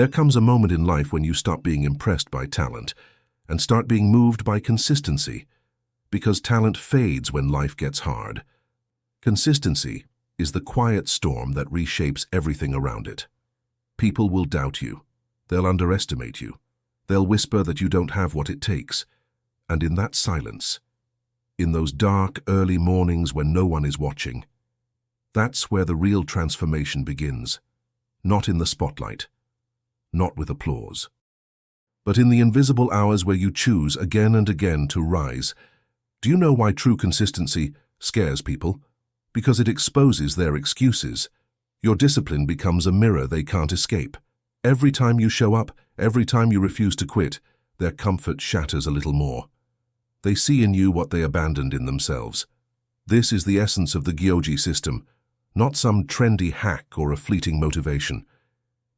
There comes a moment in life when you stop being impressed by talent and start being moved by consistency, because talent fades when life gets hard. Consistency is the quiet storm that reshapes everything around it. People will doubt you. They'll underestimate you. They'll whisper that you don't have what it takes. And in that silence, in those dark, early mornings when no one is watching, that's where the real transformation begins. Not in the spotlight, not with applause, but in the invisible hours where you choose again and again to rise. Do you know why true consistency scares people? Because it exposes their excuses. Your discipline becomes a mirror they can't escape. Every time you show up, every time you refuse to quit, their comfort shatters a little more. They see in you what they abandoned in themselves. This is the essence of the Gyoji system, not some trendy hack or a fleeting motivation.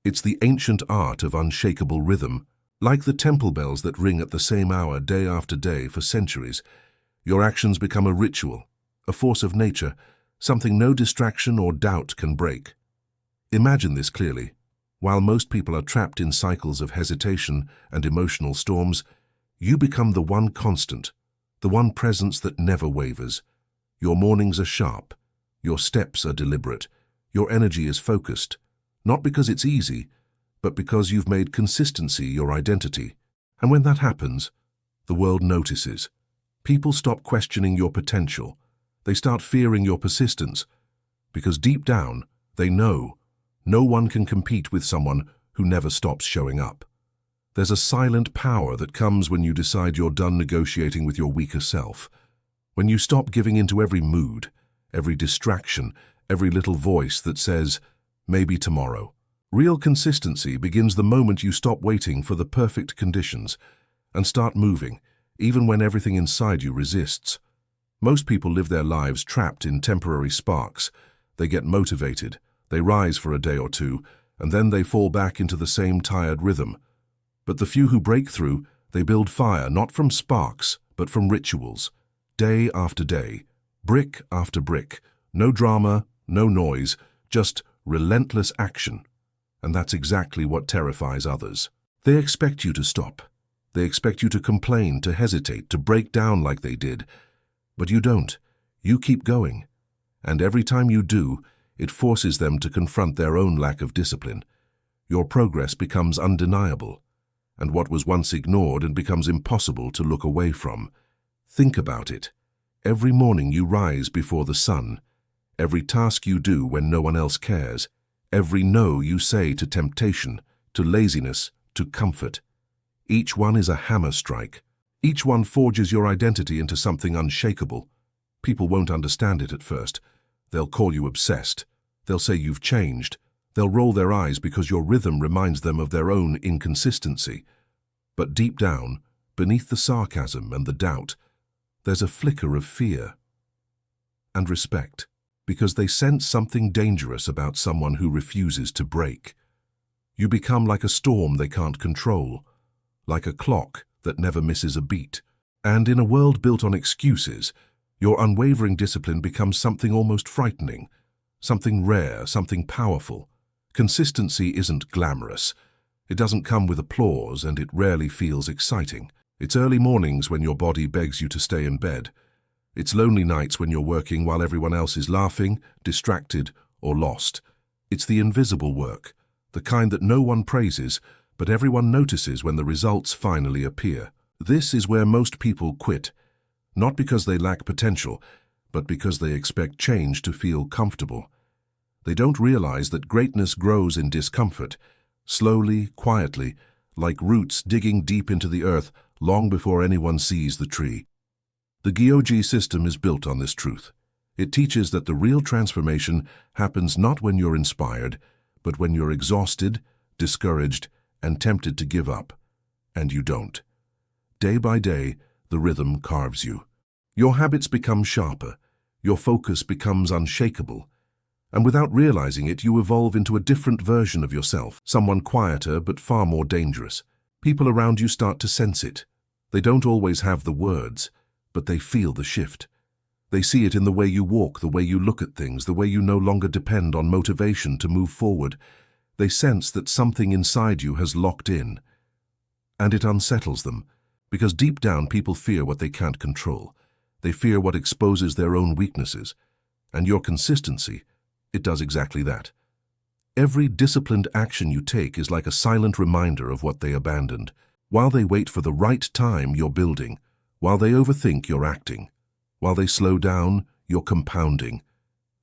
It's the ancient art of unshakable rhythm. Like the temple bells that ring at the same hour day after day for centuries, your actions become a ritual, a force of nature, something no distraction or doubt can break. Imagine this clearly. While most people are trapped in cycles of hesitation and emotional storms, you become the one constant, the one presence that never wavers. Your mornings are sharp, your steps are deliberate, your energy is focused, not because it's easy, but because you've made consistency your identity. And when that happens, the world notices. People stop questioning your potential. They start fearing your persistence, because deep down, they know no one can compete with someone who never stops showing up. There's a silent power that comes when you decide you're done negotiating with your weaker self. When you stop giving into every mood, every distraction, every little voice that says, maybe tomorrow. Real consistency begins the moment you stop waiting for the perfect conditions and start moving, even when everything inside you resists. Most people live their lives trapped in temporary sparks. They get motivated, they rise for a day or two, and then they fall back into the same tired rhythm. But the few who break through, they build fire not from sparks, but from rituals. Day after day, brick after brick, no drama, no noise, just relentless action. And that's exactly what terrifies others. They expect you to stop. They expect you to complain, to hesitate, to break down like they did. But you don't. You keep going. And every time you do, it forces them to confront their own lack of discipline. Your progress becomes undeniable, and what was once ignored and becomes impossible to look away from. Think about it. Every morning you rise before the sun. Every task you do when no one else cares. Every no you say to temptation, to laziness, to comfort. Each one is a hammer strike. Each one forges your identity into something unshakable. People won't understand it at first. They'll call you obsessed. They'll say you've changed. They'll roll their eyes because your rhythm reminds them of their own inconsistency. But deep down, beneath the sarcasm and the doubt, there's a flicker of fear and respect, because they sense something dangerous about someone who refuses to break. You become like a storm they can't control, like a clock that never misses a beat. And in a world built on excuses, your unwavering discipline becomes something almost frightening, something rare, something powerful. Consistency isn't glamorous. It doesn't come with applause, and it rarely feels exciting. It's early mornings when your body begs you to stay in bed. It's lonely nights when you're working while everyone else is laughing, distracted, or lost. It's the invisible work, the kind that no one praises, but everyone notices when the results finally appear. This is where most people quit, not because they lack potential, but because they expect change to feel comfortable. They don't realize that greatness grows in discomfort, slowly, quietly, like roots digging deep into the earth long before anyone sees the tree. The Gyoji system is built on this truth. It teaches that the real transformation happens not when you're inspired, but when you're exhausted, discouraged, and tempted to give up. And you don't. Day by day, the rhythm carves you. Your habits become sharper. Your focus becomes unshakable. And without realizing it, you evolve into a different version of yourself, someone quieter but far more dangerous. People around you start to sense it. They don't always have the words, but they feel the shift. They see it in the way you walk, the way you look at things, the way you no longer depend on motivation to move forward. They sense that something inside you has locked in, and it unsettles them, because deep down people fear what they can't control. They fear what exposes their own weaknesses, and your consistency, it does exactly that. Every disciplined action you take is like a silent reminder of what they abandoned. While they wait for the right time, you're building. While they overthink, you're acting. While they slow down, you're compounding.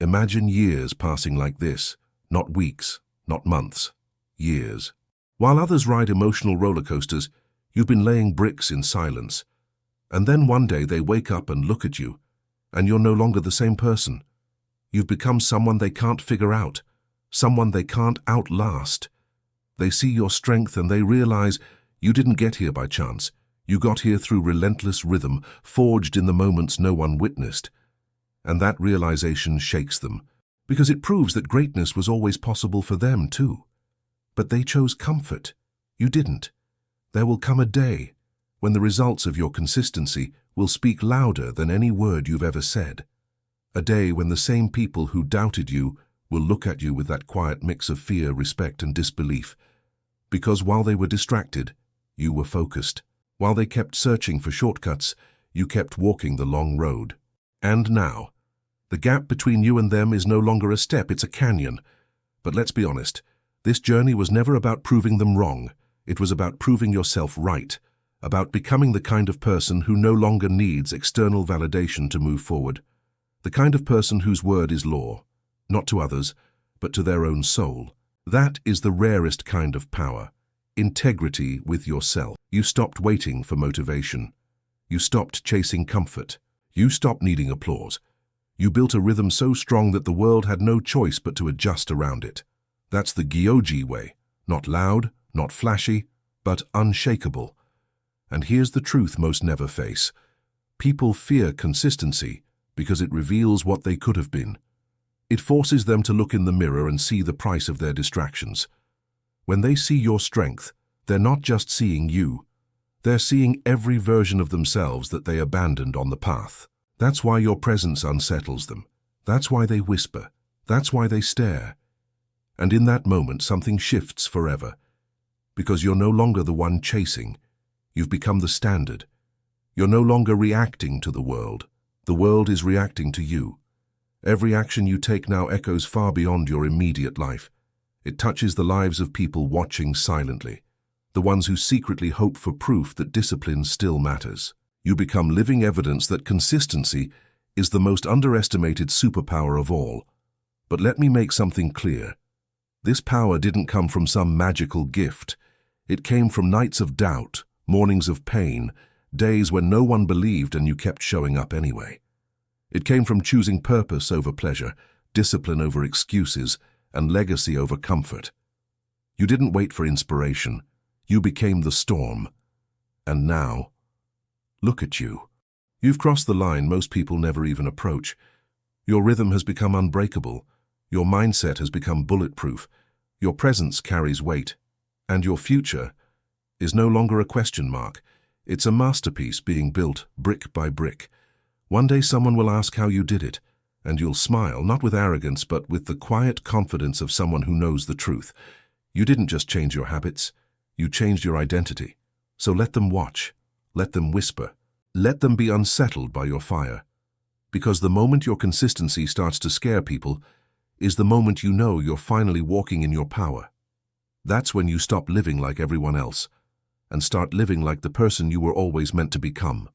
Imagine years passing like this, not weeks, not months, years. While others ride emotional roller coasters, you've been laying bricks in silence. And then one day they wake up and look at you, and you're no longer the same person. You've become someone they can't figure out, someone they can't outlast. They see your strength and they realize you didn't get here by chance. You got here through relentless rhythm, forged in the moments no one witnessed. And that realization shakes them, because it proves that greatness was always possible for them too. But they chose comfort. You didn't. There will come a day when the results of your consistency will speak louder than any word you've ever said. A day when the same people who doubted you will look at you with that quiet mix of fear, respect, and disbelief. Because while they were distracted, you were focused. While they kept searching for shortcuts, you kept walking the long road. And now, the gap between you and them is no longer a step, it's a canyon. But let's be honest, this journey was never about proving them wrong. It was about proving yourself right, about becoming the kind of person who no longer needs external validation to move forward. The kind of person whose word is law, not to others, but to their own soul. That is the rarest kind of power. Integrity with yourself. You stopped waiting for motivation. You stopped chasing comfort. You stopped needing applause. You built a rhythm so strong that the world had no choice but to adjust around it. That's the Gyoji way. Not loud, not flashy, but unshakable. And here's the truth most never face. People fear consistency because it reveals what they could have been. It forces them to look in the mirror and see the price of their distractions. When they see your strength, they're not just seeing you. They're seeing every version of themselves that they abandoned on the path. That's why your presence unsettles them. That's why they whisper. That's why they stare. And in that moment, something shifts forever. Because you're no longer the one chasing. You've become the standard. You're no longer reacting to the world. The world is reacting to you. Every action you take now echoes far beyond your immediate life. It touches the lives of people watching silently, the ones who secretly hope for proof that discipline still matters. You become living evidence that consistency is the most underestimated superpower of all. But let me make something clear. This power didn't come from some magical gift. It came from nights of doubt, mornings of pain, days when no one believed and you kept showing up anyway. It came from choosing purpose over pleasure, discipline over excuses, and legacy over comfort. You didn't wait for inspiration. You became the storm. And now, look at you. You've crossed the line most people never even approach. Your rhythm has become unbreakable. Your mindset has become bulletproof. Your presence carries weight. And your future is no longer a question mark. It's a masterpiece being built brick by brick. One day someone will ask how you did it, and you'll smile, not with arrogance, but with the quiet confidence of someone who knows the truth. You didn't just change your habits, you changed your identity. So let them watch, let them whisper, let them be unsettled by your fire. Because the moment your consistency starts to scare people is the moment you know you're finally walking in your power. That's when you stop living like everyone else and start living like the person you were always meant to become.